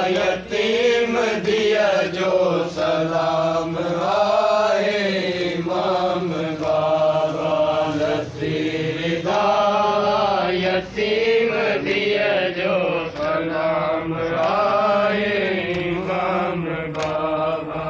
यतीम दिया जो सलाम आए इमाम बाबा लतीफ़ यतीम दिया जो सलाम आए इमाम बाबा।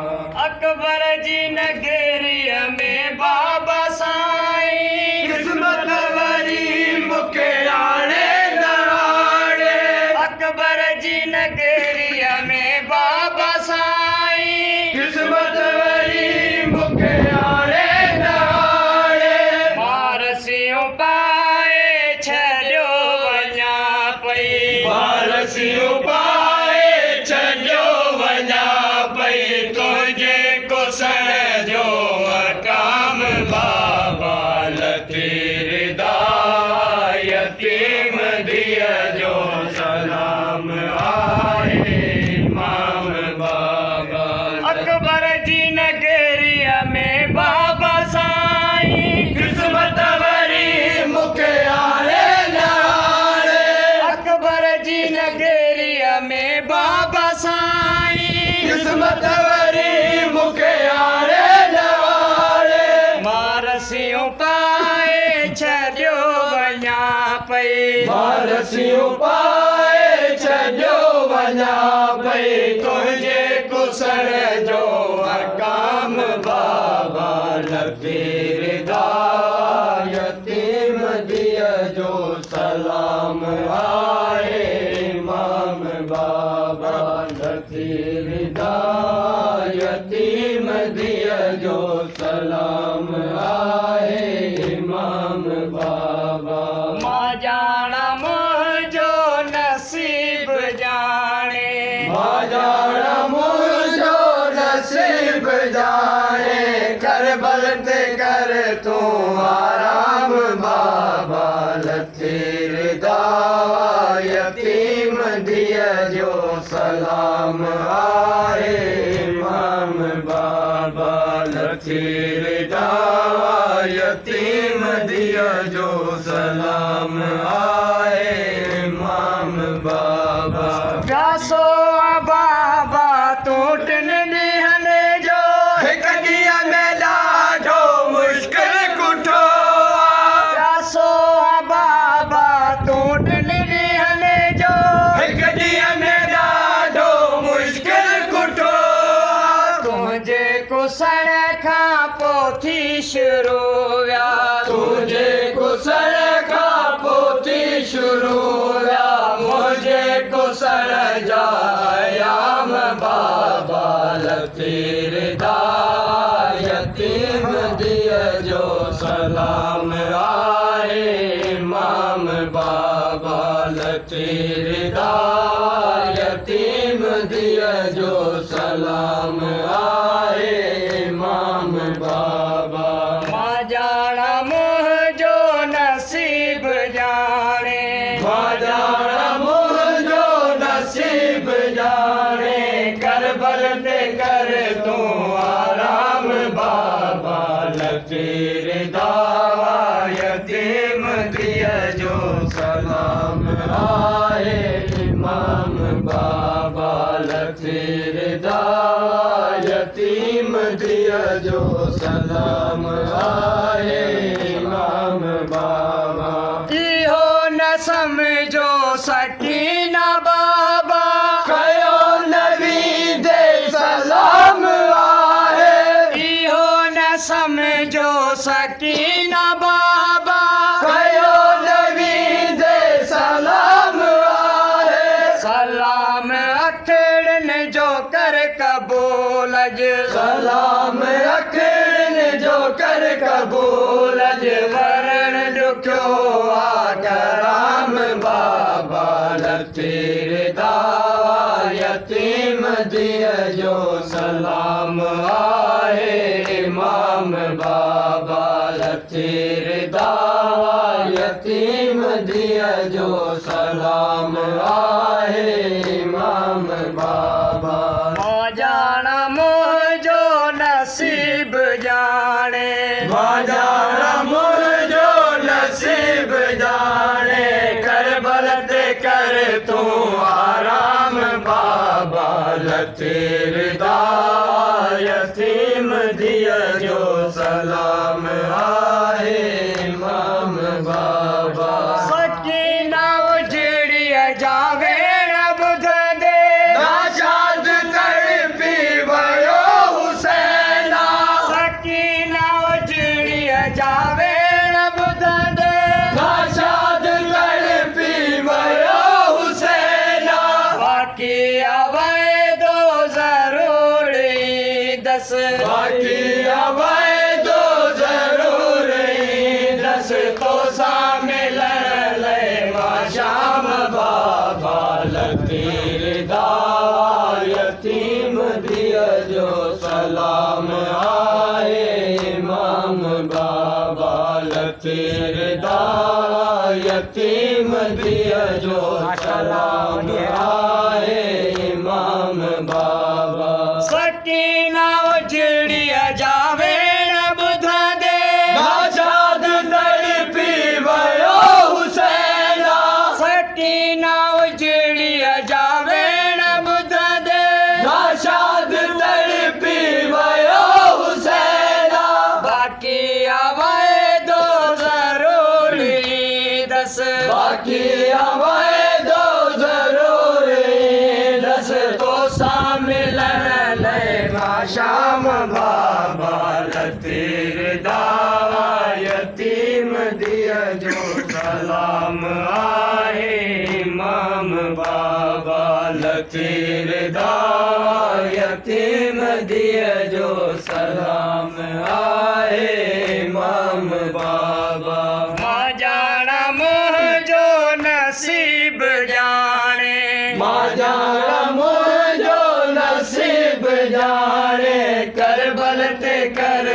अकबर जी नगरिया में बाबा साईं किस्मत वरी मुके आने दवाड़े। अकबर जी नगरिया में बाबा साईं किस्मत वरी मुके आने दवाड़े। वारसियों पाए छॾियो वञा पई वारसियों पाए छॾियो वञा पई तुंहिंजे कुसण जो मक़ाम बाबा लतीफ़ यतीम दिया जो सलाम आए इमाम बाबा। अकबर जी नगरिया में बाबा साईं किस्मत वरी मुके आने दवाड़े। अकबर जी नगरिया में बाबा साईं किस्मत वरी मुके आने दवाड़े। वारसियों पाए छॾियो वञा पई वारसियूं पाए छॾियो वञा पई तुंहिंजे कुसण जो मक़ाम बाबा लतीफ़ यतीम दिया जो सलाम आए इमाम बाबा लतीफ़ यतीम दिया जो सलाम आए इमाम बाबा। मां ॼाणा मुंहिंजो नसीब ॼाणे माजाना मुझो नसीब जाने करबल ते कर तू आराम बाबा लतीफ़ यतीम दिया जो सलाम आए इमाम बाबा लतीफ़ यतीम दिया जो सलाम आए इमाम बाबा। प्यासो बाबा टूटन ॾींहनि जो हिक ॾींहं में ॾाढो मुश्किल कुठो प्यासो बाबा टूटन ॾींहनि जो हिक ॾींहं में ॾाढो मुश्किल कुठो तुंहिंजे कुसण खां पोइ थी शुरू विया तुंहिंजे कुसण खां पोइ थी शुरू विया मुंहिंजे कुसण जा अयाम बाबा लतीफ़ यतीम दिया जो सलाम आए इमाम बाबा लतीफ़ यतीम दिया जो सलाम आए इमाम बाबा। मां ॼाणा मुंहिंजो नसीब ॼाणे माजाना मुझो नसीब जाने करबल ते कर तू आराम बाबा लतीफ़ यतीम दिया जो सलाम आए इमाम बाबा लतीफ़ यतीम दिया जो सलाम आए इमाम बाबा। इहो न सम्झो सकीना बाबा कयो नबी दे सलाम आहे इहो न सम्झो सकीना बाबा कयो नबी दे सलाम आहे सलाम अखड़नि जो कर कबूल सलाम अखड़नि जो कर कबूल वरण ॾुखियो आ कराम बाबा लतीफ़ यतीम दिया जो सलाम आहे इमाम बाबा लतीफ़ यतीम दिया जो सलाम आहे इमाम बाबा। मां ॼाणा मुंहिंजो नसीब ॼाणे माजाना मुझो नसीब जाने करबल ते कर तू आराम बाबा लतीरदा यतीम दिया जो सलाम आहे इमाम बाबा सकीना उजड़ी जावे बुध दे नाशाद तड़पी वयो हुसैना सकीना उजड़ी जावे बुध दे नाशाद तड़पी वयो हुसैना बाकी आवे दो जरूरी दस बाकी आवे दो जरूर दस तो सा मिलन ले माशाम बाबा लतीरदा यतीम दिया जो सलाम आए इमाम बाबा लतीरदा यतीम दिया जो सलाम आए इमाम बाबा सकीना उजड़ी जावे बुध दे नाशाद तड़पी वयो हुसैना सकीना उजड़ी जावे बुध दे नाशाद तड़पी वयो हुसैना बाकी आवे दो जरूरी दस बाकी आवे दो जरूर दस तो सा मिलन ले माशाम बाबा लतीरदा यतीम दिया जो सलाम आहे इमाम बाबा लतीरदा यतीम दिया जो सलाम आहे इमाम बाबा मां जाना मुँह जो नसीब जाने मां जाना मुझो नसीब जाने करबल ते कर